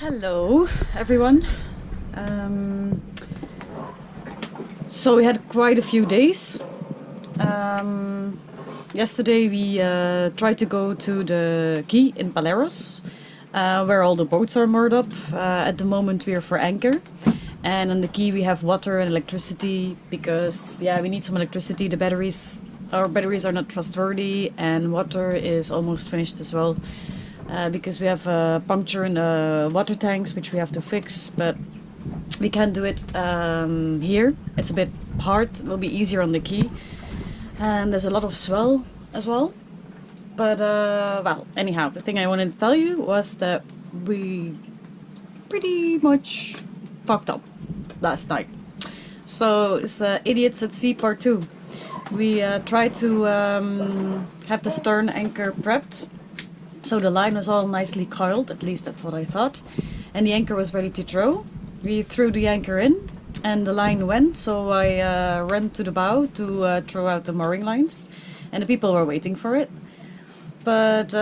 Hello everyone. So we had quite a few days. Yesterday we tried to go to the quay in Palairos, where all the boats are moored up. At the moment we are for anchor, and on the quay we have water and electricity because we need some electricity. Our batteries are not trustworthy, and water is almost finished as well. Because we have a puncture in the water tanks which we have to fix, but we can't do it here. It's a bit hard. It will be easier on the quay, and there's a lot of swell as well. But well, anyhow, the thing I wanted to tell you was that we pretty much fucked up last night. So it's Idiots at Sea Part 2. We tried to have the stern anchor prepped. So the line was all nicely coiled, at least that's what I thought. And the anchor was ready to throw. We threw the anchor in and the line went, so I ran to the bow to throw out the mooring lines. And the people were waiting for it. But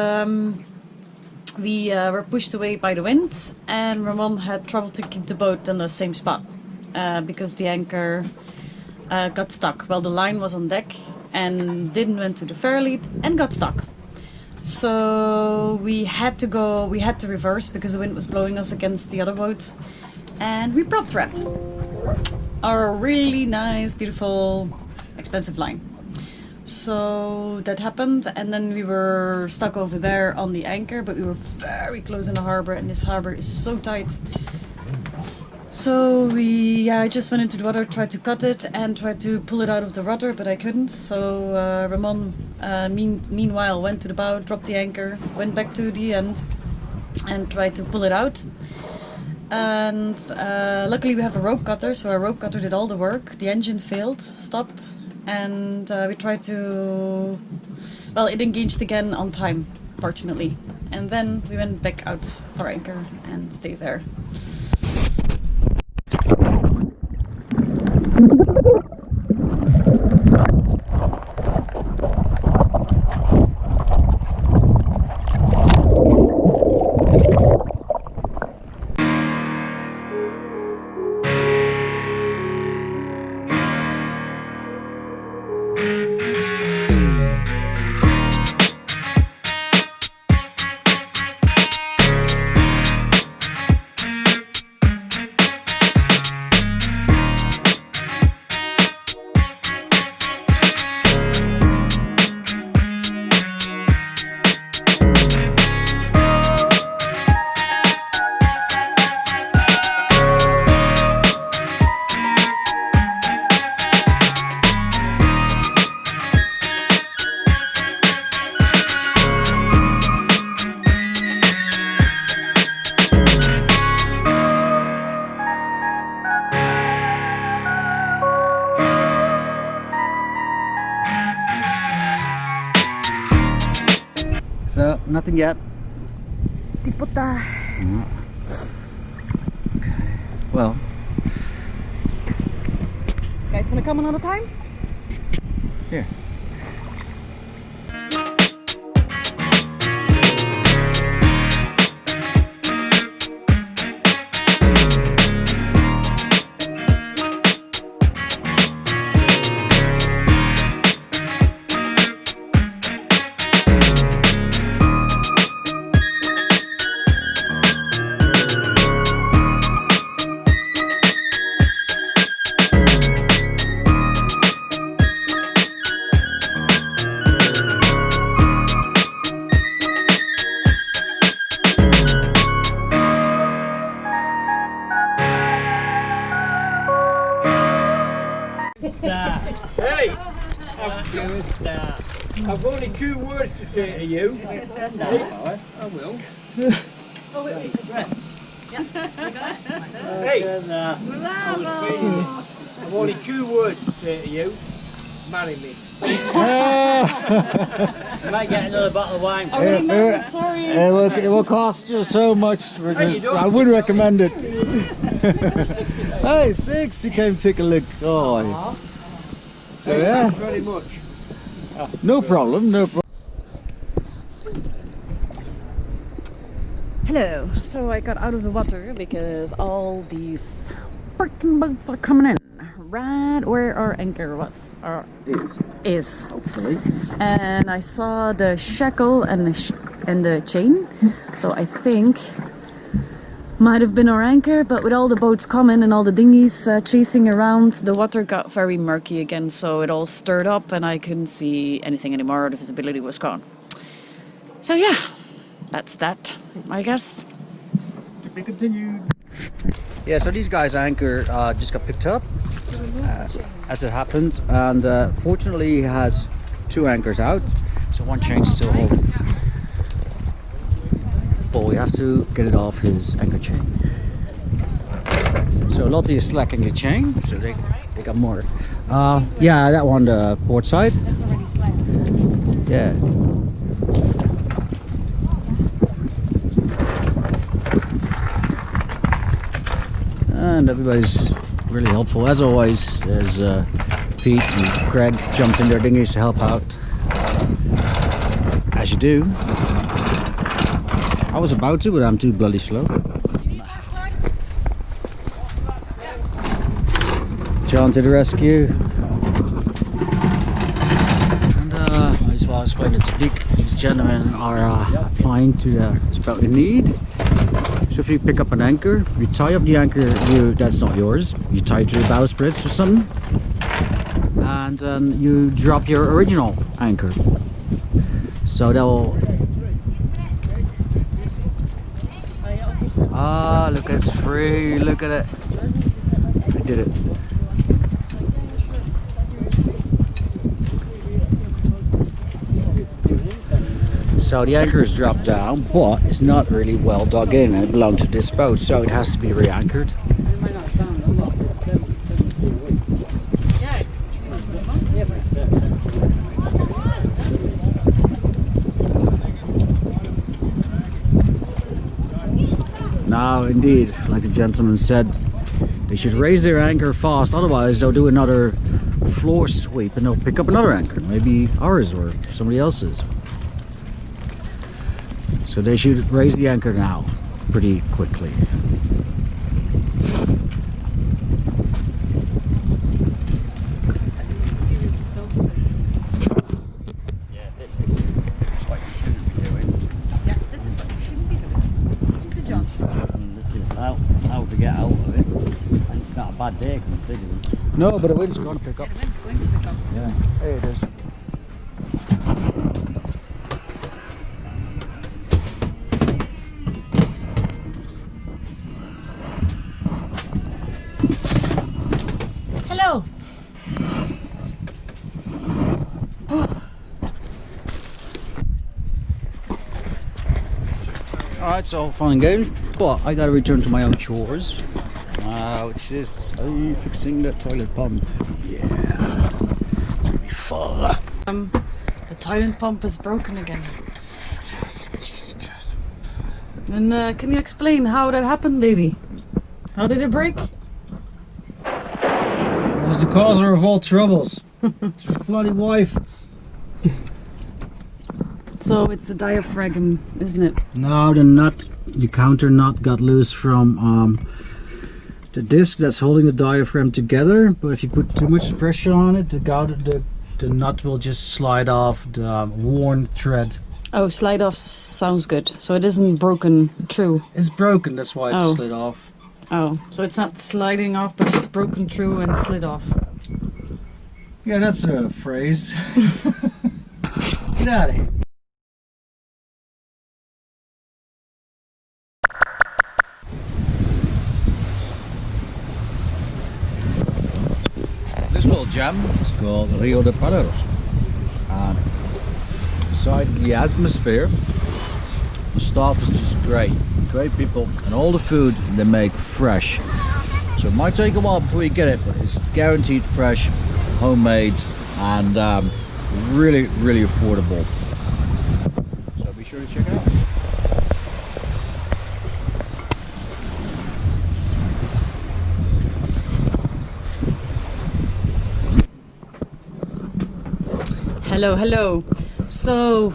we were pushed away by the wind, and Ramon had trouble to keep the boat on the same spot. Because the anchor got stuck. Well, the line was on deck and didn't went to the fairlead and got stuck. So we had to reverse because the wind was blowing us against the other boat, and we prop wrapped our really nice, beautiful, expensive line. So that happened, and then we were stuck over there on the anchor, but we were very close in the harbor, and this harbor is so tight. So I just went into the water, tried to cut it and tried to pull it out of the rudder, but I couldn't. So Ramon meanwhile went to the bow, dropped the anchor, went back to the end and tried to pull it out. And luckily we have a rope cutter, so our rope cutter did all the work. The engine failed, stopped, and we tried to... Well, it engaged again on time, fortunately. And then we went back out for anchor and stayed there. So, nothing yet? Di puta. Okay. Well. Guys, wanna come another time? Here. Hey! I've only 2 words to say to you. I will. Oh, wait. Hey! I've only 2 words to say to you. Marry me. You might get another bottle of wine. Oh, really? No, sorry. It will cost you so much. I wouldn't recommend it. Hey, Sticks, you came to take a look. Oh. So yeah. Thank you very much. No problem, no problem. Hello. So I got out of the water because all these freaking boats are coming in right where our anchor was, or is Hopefully. and I saw the shackle and the chain, so I think might have been our anchor. But with all the boats coming and all the dinghies chasing around, the water got very murky again, so it all stirred up and I couldn't see anything anymore. The visibility was gone. So yeah, that's that, I guess. To be continued. Yeah, so these guys' anchor just got picked up, as it happens, and fortunately he has 2 anchors out, so one chain's still holding. But we have to get it off his anchor chain. So Lotte is slacking the chain, so they got more. Yeah, that one, the port side. That's already slacked. Yeah. And everybody's really helpful as always. There's Pete and Greg jumped in their dinghies to help out, as you do. I was about to, but I'm too bloody slow. John to the rescue. And as well, explain the technique these gentlemen are applying to the boat in need. So if you pick up an anchor, you tie up the anchor, that's not yours. You tie it to the bowsprit or something, and then you drop your original anchor. So that will. Ah, look, it's free. Look at it. I did it. So the anchor is dropped down, but it's not really well dug in, and it belonged to this boat, so it has to be re-anchored. Now, indeed, like the gentleman said, they should raise their anchor fast, otherwise they'll do another floor sweep and they'll pick up another anchor, maybe ours or somebody else's. So they should raise the anchor now, pretty quickly. Yeah, this is what you shouldn't be doing. Yeah, this is what you shouldn't be doing. Listen to John. And this is how to get out of it. And it's not a bad day considering. No, but the wind's going to pick up. The wind's going to pick up. Yeah, hey, it is. Hello. Alright, so fun and games, but I gotta return to my own chores, which is fixing the toilet pump. Yeah, it's gonna be fun. The toilet pump is broken again. And can you explain how that happened, baby? How did it break? It was the causer of all troubles. It's your bloody wife. So it's the diaphragm, isn't it? No, the nut, the counter nut got loose from the disc that's holding the diaphragm together, but if you put too much pressure on it, the nut will just slide off the worn thread. Oh, slide off sounds good. So it isn't broken through. It's broken, that's why it Oh. slid off. Oh, so it's not sliding off, but it's broken through and slid off. Yeah, that's a phrase. Get out of here. This little gem is called Rio de Paleiro. And beside the atmosphere, the staff is just great. Great people, and all the food they make fresh. So it might take a while before you get it, but it's guaranteed fresh, homemade, and really, really affordable. So be sure to check it out. Hello, hello. So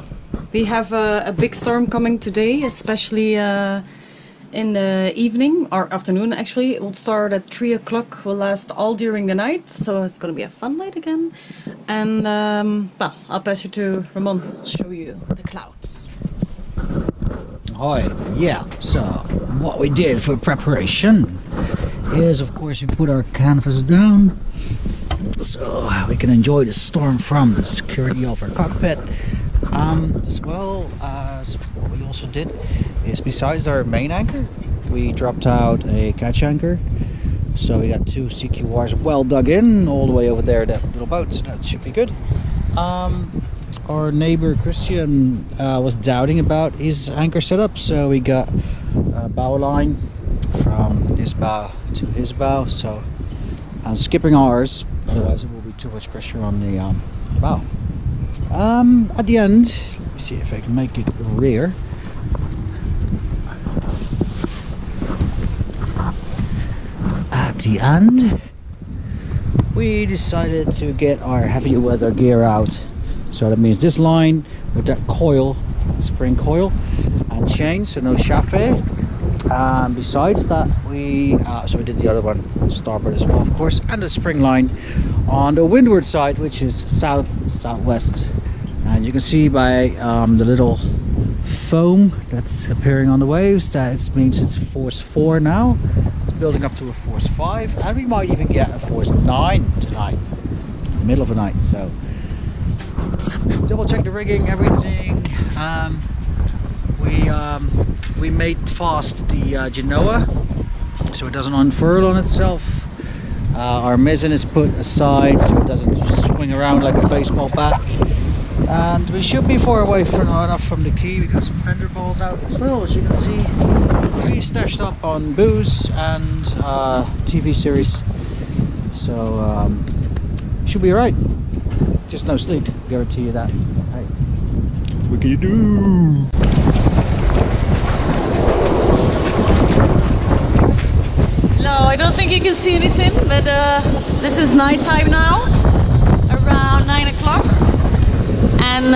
We have a big storm coming today, especially in the evening or afternoon. Actually, it will start at 3 o'clock. Will last all during the night, so it's going to be a fun night again. And well, I'll pass you to Ramon. I'll show you the clouds. Hi, yeah, so what we did for preparation is, of course, we put our canvas down so we can enjoy the storm from the security of our cockpit. As well as what we also did is, besides our main anchor, we dropped out a catch anchor. So we got 2 CQ wires well dug in all the way over there, that little boat, so that should be good. Our neighbor Christian was doubting about his anchor setup, so we got a bow line from his bow to his bow, so I'm skipping ours, otherwise it will be too much pressure on the bow. At the end, let me see if I can make it rear. At the end, we decided to get our heavy weather gear out. So that means this line with that coil, spring coil and chain, so no chafe. Besides that, so we did the other one, starboard as well, of course, and the spring line on the windward side, which is southwest. And you can see by the little foam that's appearing on the waves that it means it's force 4 now. It's building up to a force 5, and we might even get a force 9 tonight, in the middle of the night. So double check the rigging, everything. We made fast the genoa so it doesn't unfurl on itself. Our mizzen is put aside so it doesn't swing around like a baseball bat. And we should be far away enough from the quay. We got some fender balls out as well, as you can see. We stashed up on booze and TV series, so should be alright. Just no sleep, guarantee you that. Hey, what can you do? No, I don't think you can see anything, but this is nighttime now, around 9 o'clock, and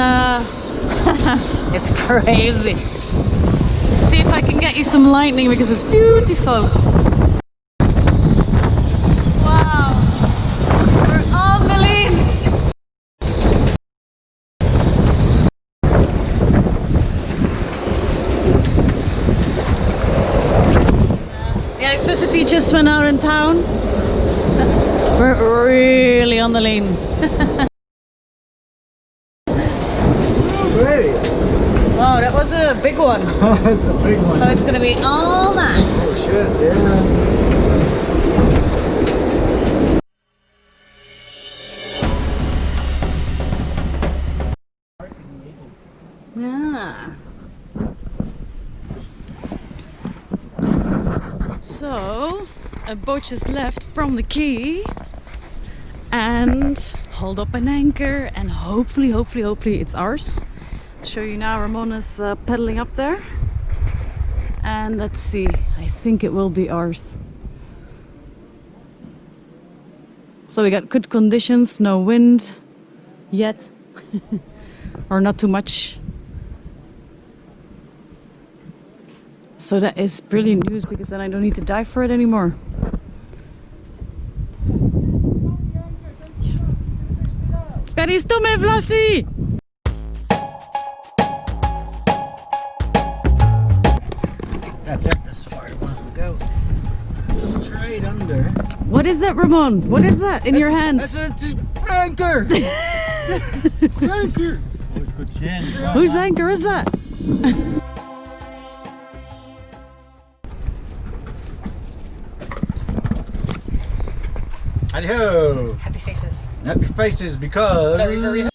it's crazy. See if I can get you some lightning because it's beautiful. Wow, we're on the lean. The electricity just went out in town. We're really on the lean. Wow, that was a big one. That's a big one. So it's gonna be all night. Oh shit, yeah. Yeah. So a boat just left from the quay and hauled up an anchor, and hopefully it's ours. I'll show you now. Ramon is pedaling up there, and let's see, I think it will be ours. So we got good conditions, no wind yet or not too much. So that is brilliant news, because then I don't need to dive for it anymore. Yes. Karisto me flashy! That's it, that's far I want to go. Straight under. What is that, Ramon? What is that in your hands? That's a anchor! Anchor! Whose anchor is that? Hi-ho! Happy faces. Happy faces, because Very, very